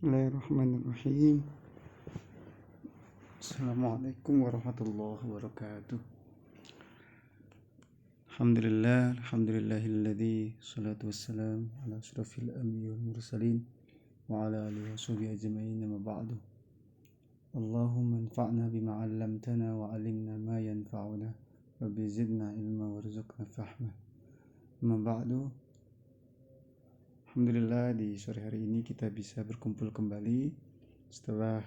Bismillahirrahmanirrahim. Assalamualaikum warahmatullahi wabarakatuh. Alhamdulillahilladzi salatu wassalam ala asyrafil anbiya'i wal mursalin wa ala alihi washabihi ajma'in, amma ba'du. Allahumma anfa'na bima 'allamtana wa 'allimna ma yanfa'una wa zidna ilma warzuqna fahma. Amma ba'du. Alhamdulillah, di sore hari ini kita bisa berkumpul kembali setelah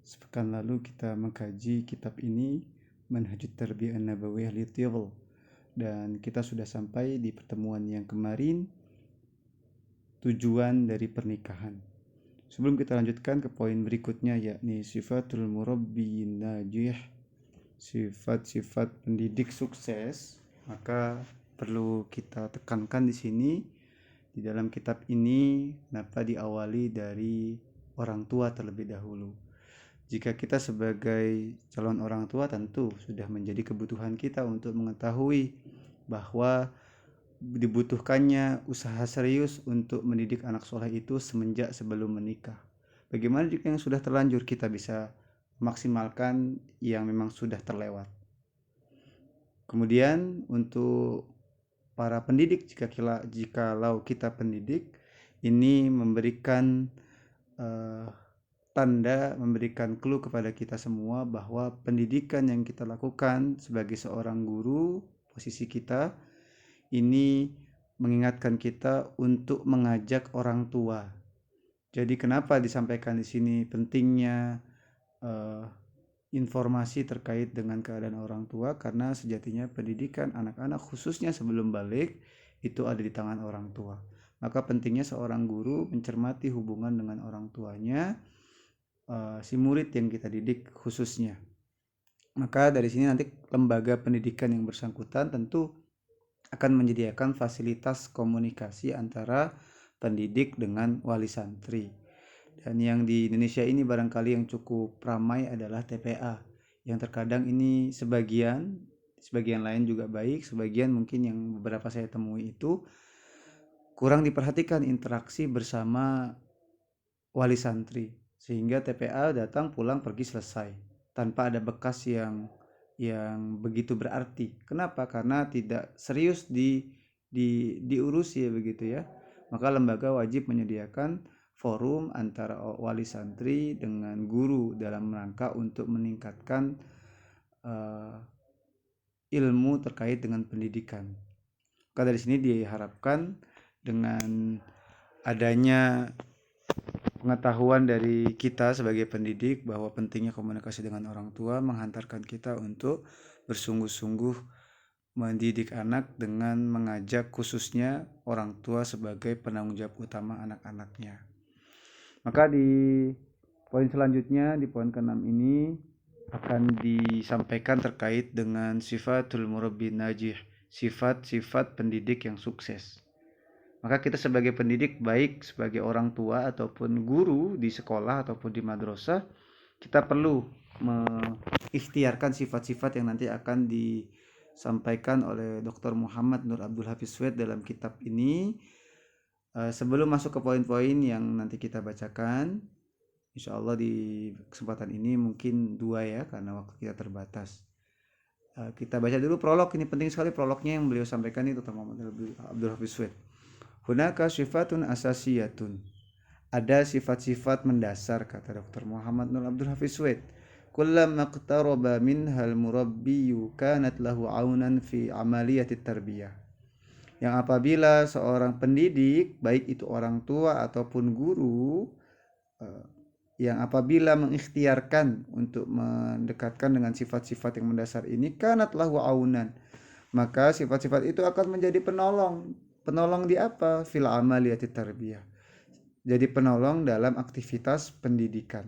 sepekan lalu kita mengkaji kitab ini, Manhajut Tarbiyah An-Nabawiyah Litifl, dan kita sudah sampai di pertemuan yang kemarin, tujuan dari pernikahan. Sebelum kita lanjutkan ke poin berikutnya, yakni sifatul murabbiyin najih, sifat-sifat pendidik sukses, maka perlu kita tekankan di sini. Di dalam kitab ini, kenapa diawali dari orang tua terlebih dahulu? Jika kita sebagai calon orang tua, tentu sudah menjadi kebutuhan kita untuk mengetahui bahwa dibutuhkannya usaha serius untuk mendidik anak soleh itu semenjak sebelum menikah. Bagaimana jika yang sudah terlanjur, kita bisa maksimalkan yang memang sudah terlewat. Kemudian untuk para pendidik, jikalau kita pendidik, ini memberikan tanda, memberikan clue kepada kita semua bahwa pendidikan yang kita lakukan sebagai seorang guru, posisi kita ini mengingatkan kita untuk mengajak orang tua. Jadi kenapa disampaikan di sini pentingnya informasi terkait dengan keadaan orang tua? Karena sejatinya pendidikan anak-anak khususnya sebelum balik itu ada di tangan orang tua. Maka pentingnya seorang guru mencermati hubungan dengan orang tuanya, si murid yang kita didik khususnya. Maka dari sini nanti lembaga pendidikan yang bersangkutan tentu akan menyediakan fasilitas komunikasi antara pendidik dengan wali santri. Dan yang di Indonesia ini barangkali yang cukup ramai adalah TPA, yang terkadang ini sebagian lain juga baik, sebagian mungkin yang beberapa saya temui itu kurang diperhatikan interaksi bersama wali santri, sehingga TPA datang pulang pergi selesai tanpa ada bekas yang begitu berarti. Kenapa? Karena tidak serius diurusi ya, begitu ya. Maka lembaga wajib menyediakan forum antara wali santri dengan guru dalam rangka untuk meningkatkan ilmu terkait dengan pendidikan. Maka dari sini diharapkan dengan adanya pengetahuan dari kita sebagai pendidik bahwa pentingnya komunikasi dengan orang tua menghantarkan kita untuk bersungguh-sungguh mendidik anak dengan mengajak khususnya orang tua sebagai penanggung jawab utama anak-anaknya. Maka di poin selanjutnya, di poin ke-6 ini akan disampaikan terkait dengan sifatul murabbi najih, sifat-sifat pendidik yang sukses. Maka kita sebagai pendidik, baik sebagai orang tua ataupun guru di sekolah ataupun di madrasah, kita perlu mengikhtiarkan sifat-sifat yang nanti akan disampaikan oleh Dr. Muhammad Nur Abdul Hafiz Sued dalam kitab ini. Sebelum masuk ke poin-poin yang nanti kita bacakan, insya Allah di kesempatan ini mungkin 2 ya, karena waktu kita terbatas. Kita baca dulu prolog. Ini penting sekali prolognya yang beliau sampaikan itu, Dr. Muhammad Abdul Hafiz Sued. Hunaka sifatun asasiyatun, ada sifat-sifat mendasar, kata Dr. Muhammad Nur Abdul Hafiz Sued. Kullama iqtaraba minhal murabbiyu kanat lahu aunan fi amaliyati tarbiyah, yang apabila seorang pendidik, baik itu orang tua ataupun guru, yang apabila mengikhtiarkan untuk mendekatkan dengan sifat-sifat yang mendasar ini, kanat lahu aunan, maka sifat-sifat itu akan menjadi penolong di apa? Fil amaliyati tarbiyah, jadi penolong dalam aktivitas pendidikan.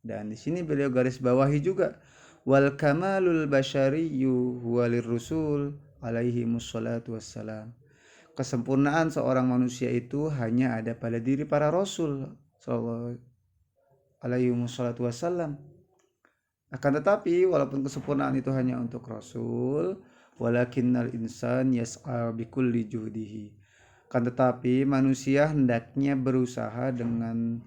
Dan di sini beliau garis bawahi juga, wal kamalul basyariyyu huwalir rusul alaihi mussalatu wassalam, kesempurnaan seorang manusia itu hanya ada pada diri para rasul sallallahu alaihi mussalatu wassalam. Akan tetapi walaupun kesempurnaan itu hanya untuk rasul, walakinnal insan yas'a bikulli juhdihi, kan tetapi manusia hendaknya berusaha dengan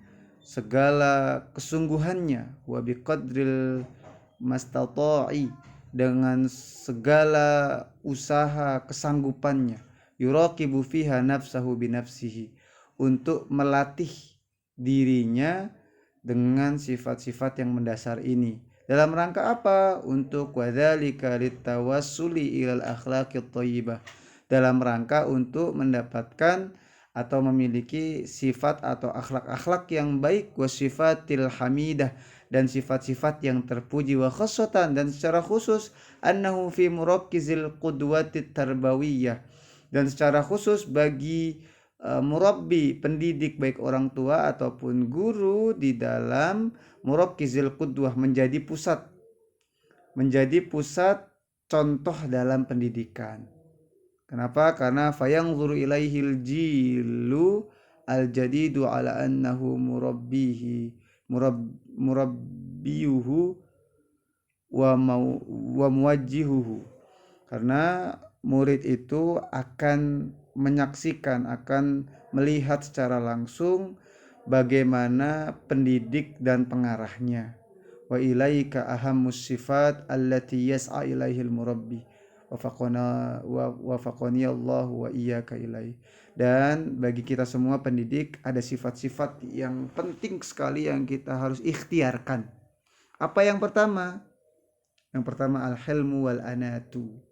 segala kesungguhannya, wa biqadril mastata'i, dengan segala usaha kesanggupannya, yuraqibu fiha nafsahu binafsihi, untuk melatih dirinya dengan sifat-sifat yang mendasar ini. Dalam rangka apa? Untuk wadzalika litawassuli ilal akhlaqit thayyibah, dalam rangka untuk mendapatkan atau memiliki sifat atau akhlak-akhlak yang baik, wasifatil hamidah, dan sifat-sifat yang terpuji, wa khassatan, dan secara khusus annahu fi murakkizil qudwatit tarbawiyah, dan secara khusus bagi murabbi, pendidik baik orang tua ataupun guru, di dalam murakkizil qudwah, menjadi pusat contoh dalam pendidikan. Kenapa? Karena fayanzuru ilaihil jilu al-jadidu ala annahu murabbiyuhu wa muwajjihuhu. Karena murid itu akan menyaksikan, akan melihat secara langsung bagaimana pendidik dan pengarahnya. Wa ilaika ahammus sifat allati yas'a ilaihil murabbi wafaqani Allah wa iyyaka ilaih. Dan bagi kita semua pendidik ada sifat-sifat yang penting sekali yang kita harus ikhtiarkan. Apa yang pertama? Yang pertama al-hilmu wal anatu.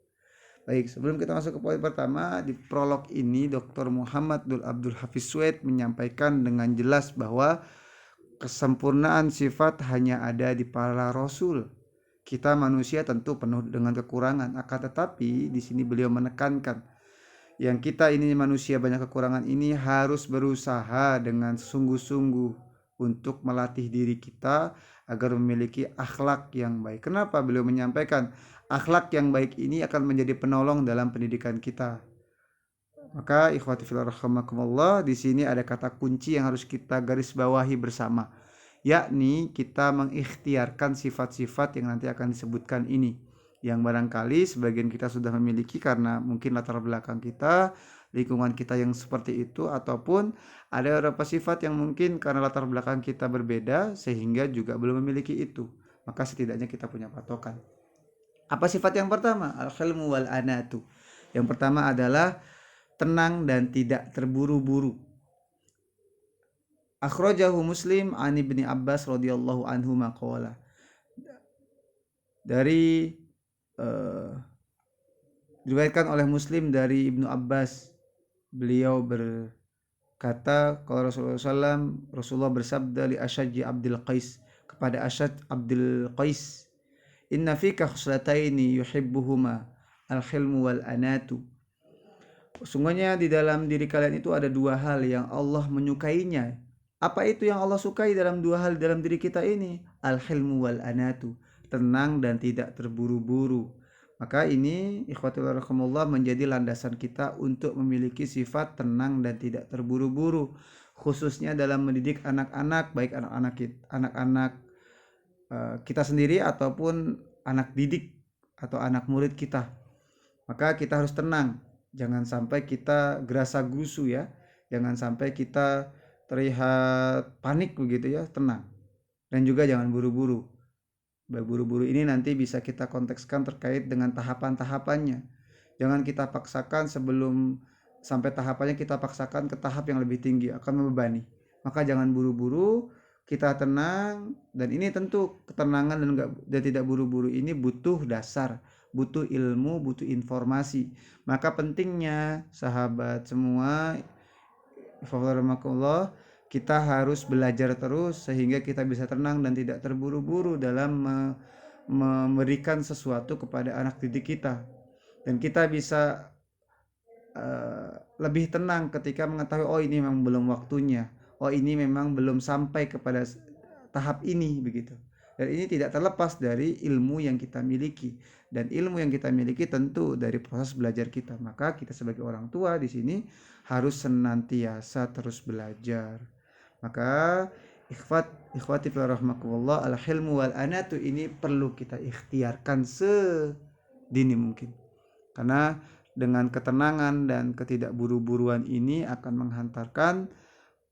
Baik, sebelum kita masuk ke poin pertama, di prolog ini Dr. Muhammad Abdul Hafiz Sued menyampaikan dengan jelas bahwa kesempurnaan sifat hanya ada di para rasul. Kita manusia tentu penuh dengan kekurangan, akan tetapi di sini beliau menekankan yang kita ini manusia banyak kekurangan ini harus berusaha dengan sungguh-sungguh untuk melatih diri kita agar memiliki akhlak yang baik. Kenapa beliau menyampaikan akhlak yang baik ini akan menjadi penolong dalam pendidikan kita? Maka ikhwati fillah rahimakumullah, di sini ada kata kunci yang harus kita garis bawahi bersama, yakni kita mengikhtiarkan sifat-sifat yang nanti akan disebutkan ini, yang barangkali sebagian kita sudah memiliki karena mungkin latar belakang kita, lingkungan kita yang seperti itu, ataupun ada beberapa sifat yang mungkin karena latar belakang kita berbeda sehingga juga belum memiliki itu. Maka setidaknya kita punya patokan. Apa sifat yang pertama? Al-hilmu wal anatu. Yang pertama adalah tenang dan tidak terburu-buru. Akhrajahu Muslim an Ibni Abbas radhiyallahu anhu maqala. Dari diriwayatkan oleh Muslim dari Ibnu Abbas, beliau berkata kalau Rasulullah bersabda li Asyaj Abdul Qais, kepada Asyaj Abdul Qais, inna fika khuslataini yuhibbuhuma al-hilmu wal anatu. Sungguhnya di dalam diri kalian itu ada dua hal yang Allah menyukainya. Apa itu yang Allah sukai dalam dua hal dalam diri kita ini? Al-hilmu wal anatu, tenang dan tidak terburu-buru. Maka ini ikhwatul rahimullah menjadi landasan kita untuk memiliki sifat tenang dan tidak terburu-buru, khususnya dalam mendidik anak-anak, baik anak-anak kita sendiri ataupun anak didik atau anak murid kita. Maka kita harus tenang. Jangan sampai kita gerasa gerusu ya. Jangan sampai kita terlihat panik begitu ya, tenang. Dan juga jangan buru-buru. Buru-buru ini nanti bisa kita kontekskan terkait dengan tahapan-tahapannya. Jangan kita paksakan sebelum sampai tahapannya kita paksakan ke tahap yang lebih tinggi, akan membebani. Maka jangan buru-buru, kita tenang, dan ini tentu ketenangan dan tidak buru-buru ini butuh dasar, butuh ilmu, butuh informasi. Maka pentingnya sahabat semua, kita harus belajar terus sehingga kita bisa tenang dan tidak terburu-buru dalam memberikan sesuatu kepada anak didik kita, dan kita bisa lebih tenang ketika mengetahui oh ini memang belum waktunya, oh ini memang belum sampai kepada tahap ini begitu. Dan ini tidak terlepas dari ilmu yang kita miliki, dan ilmu yang kita miliki tentu dari proses belajar kita. Maka kita sebagai orang tua di sini harus senantiasa terus belajar. Maka ikhwati fillah rahimakumullah, al-hilmu wal anatu ini perlu kita ikhtiarkan sedini mungkin. Karena dengan ketenangan dan ketidakburu-buruan ini akan menghantarkan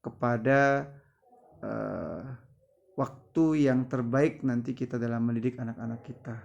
kepada waktu yang terbaik nanti kita dalam mendidik anak-anak kita.